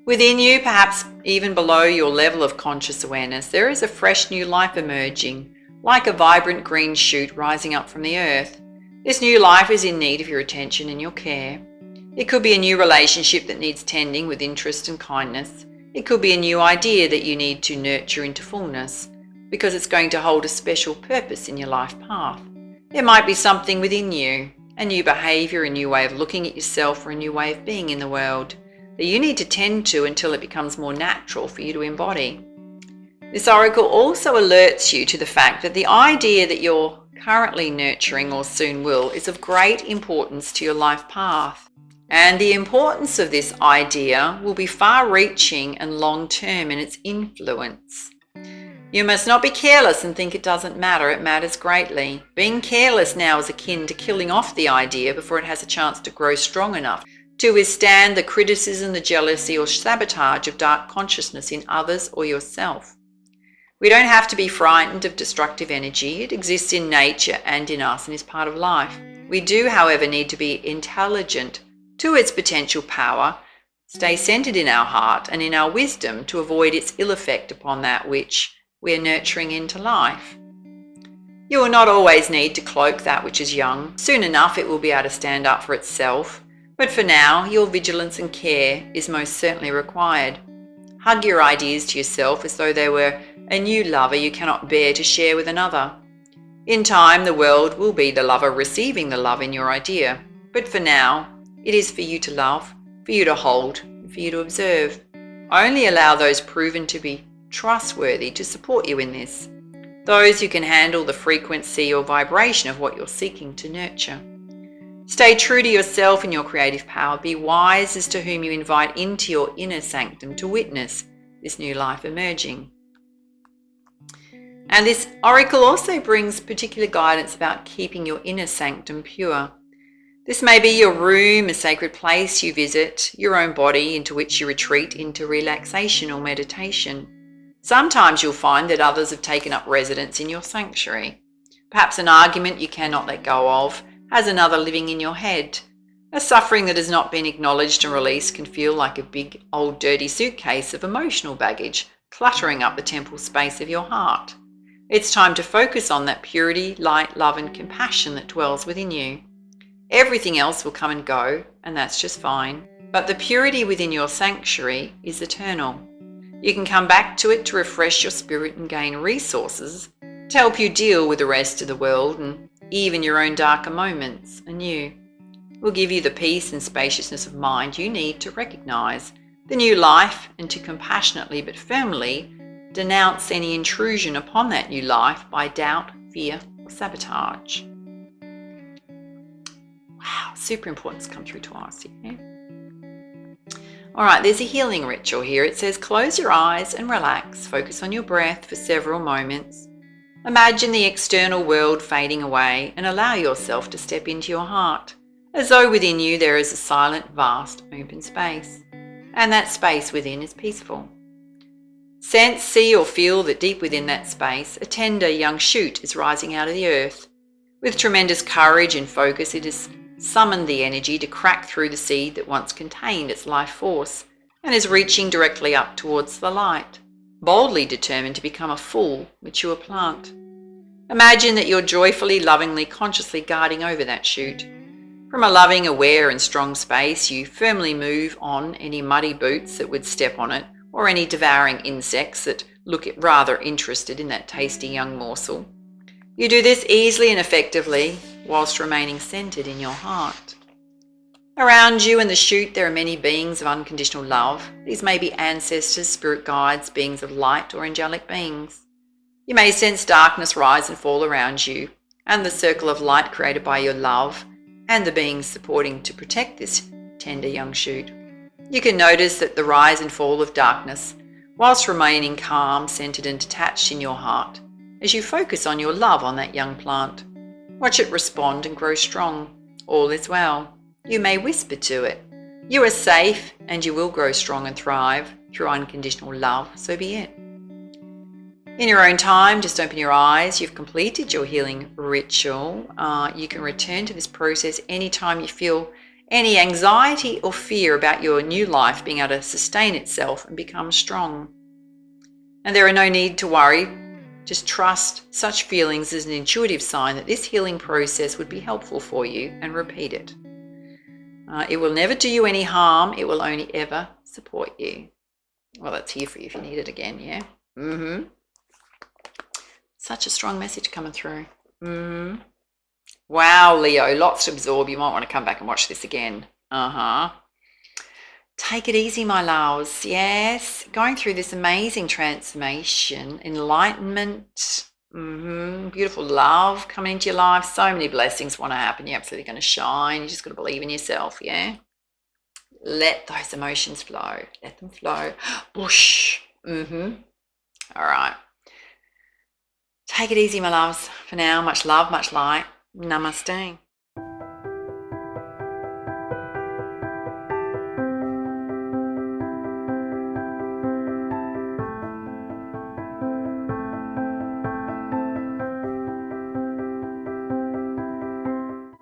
Within you, perhaps even below your level of conscious awareness, there is a fresh new life emerging, like a vibrant green shoot rising up from the earth. This new life is in need of your attention and your care. It could be a new relationship that needs tending with interest and kindness. It could be a new idea that you need to nurture into fullness, because it's going to hold a special purpose in your life path. There might be something within you, a new behaviour, a new way of looking at yourself, or a new way of being in the world that you need to tend to until it becomes more natural for you to embody. This oracle also alerts you to the fact that the idea that you're currently nurturing or soon will is of great importance to your life path. And the importance of this idea will be far-reaching and long-term in its influence. You must not be careless and think it doesn't matter. It matters greatly. Being careless now is akin to killing off the idea before it has a chance to grow strong enough to withstand the criticism, the jealousy, or sabotage of dark consciousness in others or yourself. We don't have to be frightened of destructive energy. It exists in nature and in us and is part of life. We do, however, need to be intelligent to its potential power, stay centered in our heart and in our wisdom to avoid its ill effect upon that which we are nurturing into life. You will not always need to cloak that which is young. Soon enough it will be able to stand up for itself, but for now your vigilance and care is most certainly required. Hug your ideas to yourself as though they were a new lover you cannot bear to share with another. In time, the world will be the lover receiving the love in your idea. But for now, it is for you to love, for you to hold, and for you to observe. Only allow those proven to be trustworthy to support you in this. Those who can handle the frequency or vibration of what you're seeking to nurture. Stay true to yourself and your creative power. Be wise as to whom you invite into your inner sanctum to witness this new life emerging. And this oracle also brings particular guidance about keeping your inner sanctum pure. This may be your room, a sacred place you visit, your own body into which you retreat into relaxation or meditation. Sometimes you'll find that others have taken up residence in your sanctuary. Perhaps an argument you cannot let go of has another living in your head. A suffering that has not been acknowledged and released can feel like a big, old, dirty suitcase of emotional baggage cluttering up the temple space of your heart. It's time to focus on that purity, light, love, and compassion that dwells within you. Everything else will come and go, and that's just fine. But the purity within your sanctuary is eternal. You can come back to it to refresh your spirit and gain resources to help you deal with the rest of the world and even your own darker moments anew. It will give you the peace and spaciousness of mind you need to recognize the new life and to compassionately but firmly denounce any intrusion upon that new life by doubt, fear, or sabotage. Wow, super important to come through to us. Yeah? All right, there's a healing ritual here. It says, close your eyes and relax. Focus on your breath for several moments. Imagine the external world fading away and allow yourself to step into your heart, as though within you there is a silent, vast, open space. And that space within is peaceful. Sense, see, or feel that deep within that space, a tender young shoot is rising out of the earth. With tremendous courage and focus, it has summoned the energy to crack through the seed that once contained its life force and is reaching directly up towards the light, boldly determined to become a full, mature plant. Imagine that you're joyfully, lovingly, consciously guarding over that shoot. From a loving, aware, and strong space, you firmly move on any muddy boots that would step on it, or any devouring insects that look rather interested in that tasty young morsel. You do this easily and effectively whilst remaining centered in your heart. Around you and the shoot there are many beings of unconditional love. These may be ancestors, spirit guides, beings of light, or angelic beings. You may sense darkness rise and fall around you, and the circle of light created by your love and the beings supporting to protect this tender young shoot. You can notice that the rise and fall of darkness, whilst remaining calm, centered, and detached in your heart, as you focus on your love on that young plant. Watch it respond and grow strong. All is well. You may whisper to it, you are safe and you will grow strong and thrive through unconditional love, so be it. In your own time, just open your eyes. You've completed your healing ritual. You can return to this process anytime you feel any anxiety or fear about your new life being able to sustain itself and become strong. And there are no need to worry. Just trust such feelings as an intuitive sign that this healing process would be helpful for you, and repeat it. It will never do you any harm. It will only ever support you. Well, that's here for you if you need it again, yeah? Such a strong message coming through. Wow, Leo, lots to absorb. You might want to come back and watch this again. Take it easy, my loves. Yes, going through this amazing transformation, enlightenment, beautiful love coming into your life. So many blessings want to happen. You're absolutely going to shine. You just got to believe in yourself, yeah? Let those emotions flow. Let them flow. Whoosh. All right. Take it easy, my loves. For now, much love, much light. Namaste.